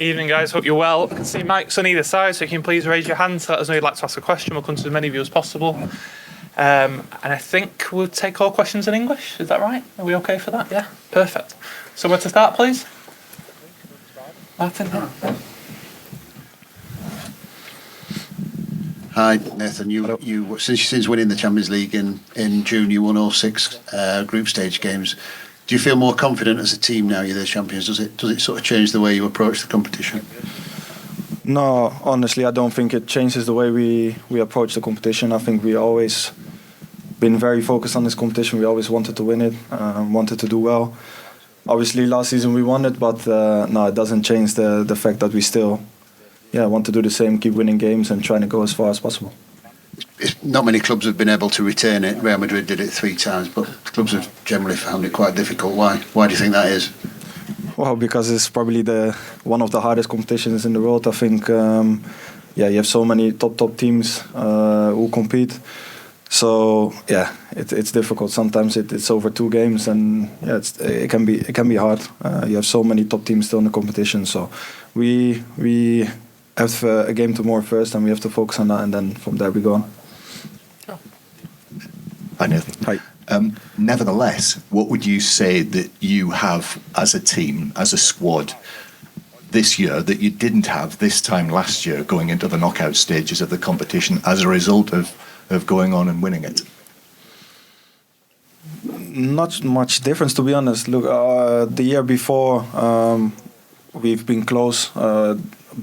Evening, guys. Hope you're well. I can see mics on either side, so you can please raise your hand to let us know you'd like to ask a question. We'll come to as many of you as possible. And I think we'll take all questions in English. Is that right? Are we okay for that? Yeah? Perfect. So where to start, please? Martin? Yeah. Hi, Nathan. You since winning the Champions League in June, you won all 6 group stage games. Do you feel more confident as a team now you're the champions? Does it sort of change the way you approach the competition? No, honestly, I don't think it changes the way we approach the competition. I think we always been very focused on this competition. We always wanted to win it, wanted to do well. Obviously, last season we won it, but no, it doesn't change the fact that we still want to do the same, keep winning games and trying to go as far as possible. Not many clubs have been able to retain it. Real Madrid did it 3 times, but clubs have generally found it quite difficult. Why do you think that is? Well, because it's probably one of the hardest competitions in the world. I think, you have so many top teams who compete. So it's difficult. Sometimes it's over 2 games, and it can be hard. You have so many top teams still in the competition. So we have a game tomorrow first, and we have to focus on that, and then from there we go on. Hi, Nathan. Hi. Nevertheless, what would you say that you have as a team, as a squad, this year that you didn't have this time last year going into the knockout stages of the competition as a result of going on and winning it? Not much difference, to be honest. Look, the year before, we've been close.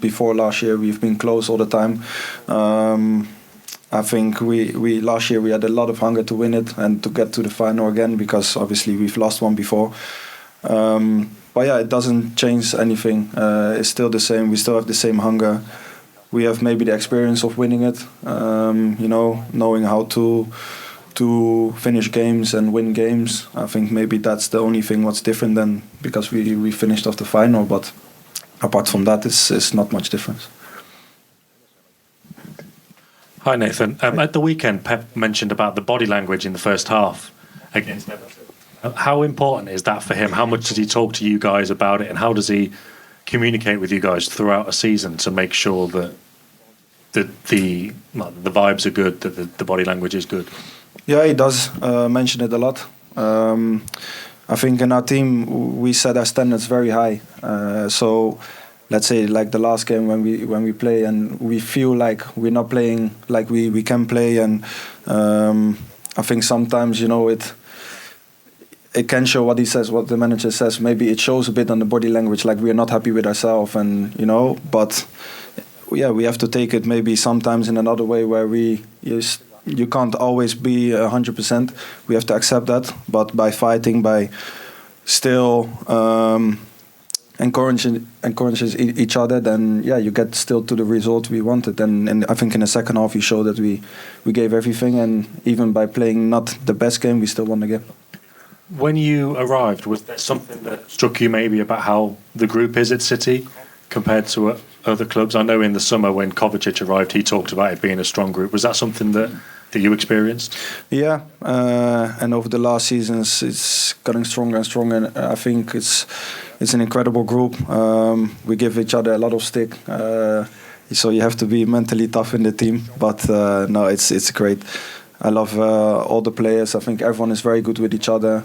Before last year, we've been close all the time. I think we last year we had a lot of hunger to win it and to get to the final again, because obviously we've lost one before. But it doesn't change anything. It's still the same. We still have the same hunger. We have maybe the experience of winning it. Knowing how to finish games and win games. I think maybe that's the only thing what's different than because we finished off the final. But apart from that, it's not much difference. Hi, Nathan. At the weekend, Pep mentioned about the body language in the first half against Everton. How important is that for him? How much does he talk to you guys about it, and how does he communicate with you guys throughout a season to make sure that the vibes are good, that the body language is good? Yeah, he does mention it a lot. I think in our team we set our standards very high. So let's say like the last game when we play and we feel like we're not playing like we can play, and I think sometimes it can show what he says, what the manager says. Maybe it shows a bit on the body language, like we're not happy with ourselves, and but we have to take it maybe sometimes in another way where you can't always be 100%. We have to accept that, but by fighting, by still encourages each other, then you get still to the result we wanted. And I think in the second half, we showed that we gave everything, and even by playing not the best game, we still won the game. When you arrived, was there something that struck you maybe about how the group is at City compared to other clubs? I know in the summer when Kovacic arrived, he talked about it being a strong group. Was that something that you experienced? Yeah, and over the last seasons, it's getting stronger and stronger. I think it's an incredible group. We give each other a lot of stick, so you have to be mentally tough in the team. But no, it's great. I love all the players. I think everyone is very good with each other.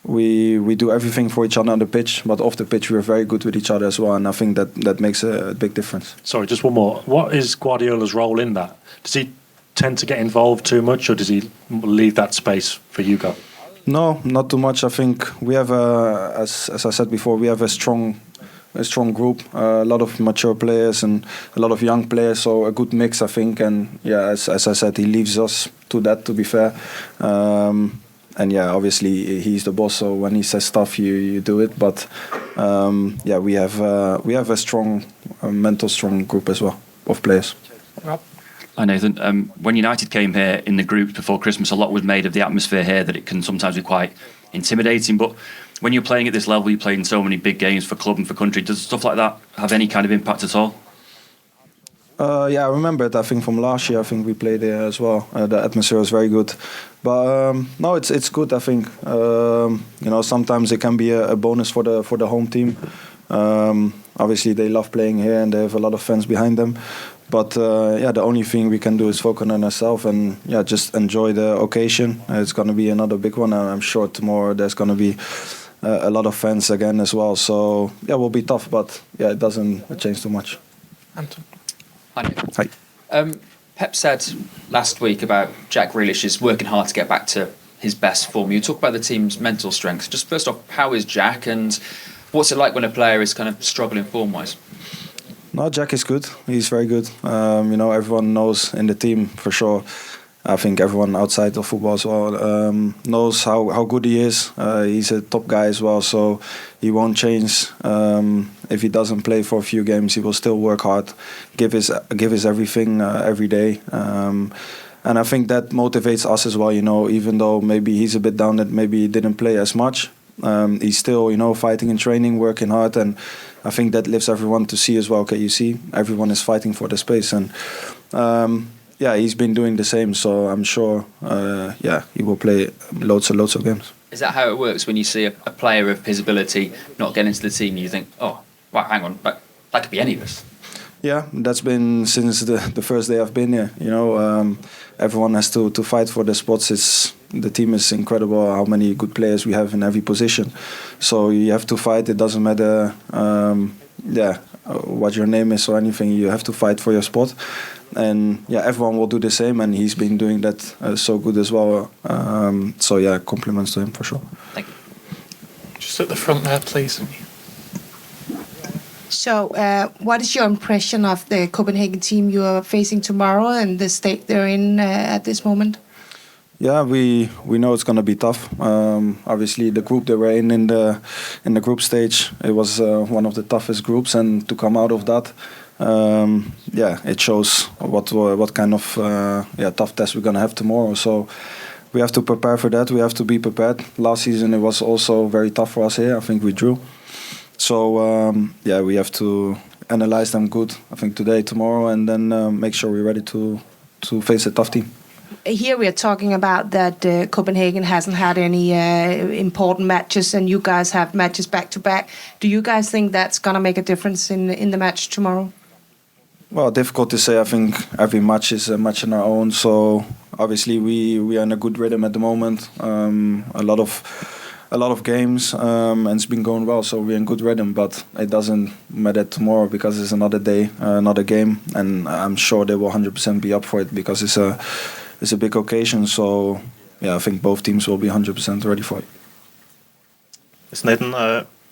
We do everything for each other on the pitch, but off the pitch we're very good with each other as well, and I think that makes a big difference. Sorry, just one more. What is Guardiola's role in that? Does he tend to get involved too much, or does he leave that space for you guys? No, not too much. I think we have as I said before, we have a strong group, a lot of mature players and a lot of young players, so a good mix, I think. And as I said, he leaves us to that, to be fair. And obviously he's the boss, so when he says stuff, you do it. But we have a strong, mental strong group as well of players. Rob? Hi Nathan. When United came here in the groups before Christmas, a lot was made of the atmosphere here, that it can sometimes be quite intimidating. But when you're playing at this level, you're playing so many big games for club and for country. Does stuff like that have any kind of impact at all? I remember it. I think from last year, I think we played there as well. The atmosphere was very good, but no, it's good. I think sometimes it can be a bonus for the home team. Obviously, they love playing here and they have a lot of fans behind them. But the only thing we can do is focus on ourselves and just enjoy the occasion. It's going to be another big one, and I'm sure tomorrow there's going to be a lot of fans again as well. So it will be tough, but it doesn't change too much. Anton. Hi. Pep said last week about Jack Grealish is working hard to get back to his best form. You talk about the team's mental strength. Just first off, how is Jack, and what's it like when a player is kind of struggling form-wise? No, Jack is good. He's very good. Everyone knows in the team for sure. I think everyone outside of football as well knows how good he is. He's a top guy as well, so he won't change. If he doesn't play for a few games, he will still work hard, give his everything every day. And I think that motivates us as well. Even though maybe he's a bit down that maybe he didn't play as much, he's still fighting in training, working hard, and I think that lifts everyone to see as well. Okay, you see, everyone is fighting for the space, and he's been doing the same. So I'm sure, he will play loads and loads of games. Is that how it works when you see a player of his ability not get into the team? You think, oh, wow, hang on, that could be any of us. Yeah, that's been since the first day I've been here. Everyone has to fight for their spots. The team is incredible. How many good players we have in every position. So you have to fight. It doesn't matter, what your name is or anything. You have to fight for your spot, and everyone will do the same. And he's been doing that so good as well. Compliments to him for sure. Thank you. Just at the front there, please. So, what is your impression of the Copenhagen team you are facing tomorrow and the state they're in at this moment? Yeah, we know it's going to be tough. Obviously, the group they were in the group stage, it was one of the toughest groups, and to come out of that, it shows what kind of tough test we're going to have tomorrow. So we have to prepare for that. We have to be prepared. Last season it was also very tough for us here. I think we drew. So we have to analyze them good. I think today, tomorrow, and then make sure we're ready to face a tough team. Here we are talking about that Copenhagen hasn't had any important matches, and you guys have matches back to back. Do you guys think that's gonna make a difference in the match tomorrow? Well, difficult to say. I think every match is a match on our own. So obviously we are in a good rhythm at the moment. A lot of games, and it's been going well, so we're in good rhythm. But it doesn't matter tomorrow because it's another day, another game, and I'm sure they will 100% be up for it because it's a big occasion. So I think both teams will be 100% ready for it. Yes, Nathan,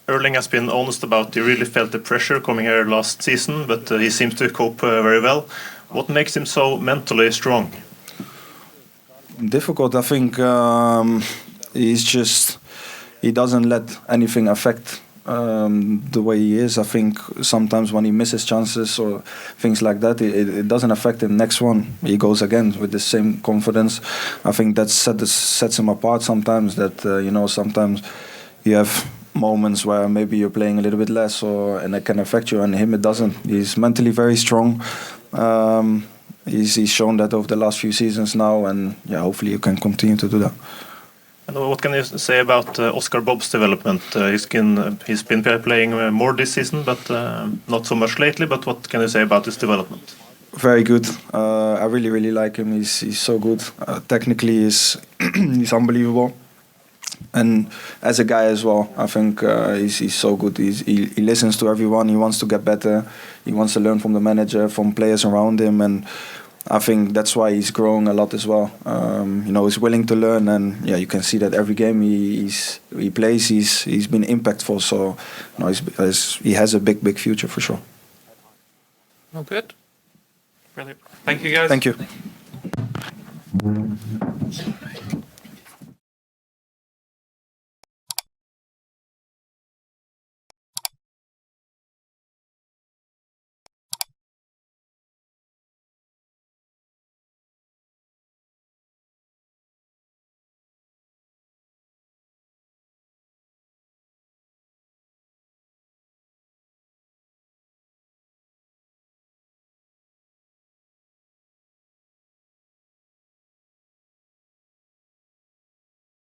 Erling has been honest about he really felt the pressure coming here last season, but he seems to cope very well. What makes him so mentally strong? Difficult, I think. He doesn't let anything affect the way he is. I think sometimes when he misses chances or things like that, it doesn't affect him. Next one, he goes again with the same confidence. I think that sets him apart sometimes. That sometimes you have moments where maybe you're playing a little bit less, and it can affect you. And him, it doesn't. He's mentally very strong. He's shown that over the last few seasons now, and hopefully you can continue to do that. And what can you say about Oscar Bobb's development? He's been playing more this season, but not so much lately. But what can you say about his development? Very good. I really, really like him. He's so good. Technically, he's unbelievable. And as a guy as well, I think he's so good. He listens to everyone. He wants to get better. He wants to learn from the manager, from players around him, and I think that's why he's growing a lot as well. He's willing to learn, and you can see that every game he plays, he's been impactful. So he has a big future for sure. Oh, good. Brilliant. Thank you, guys. Thank you.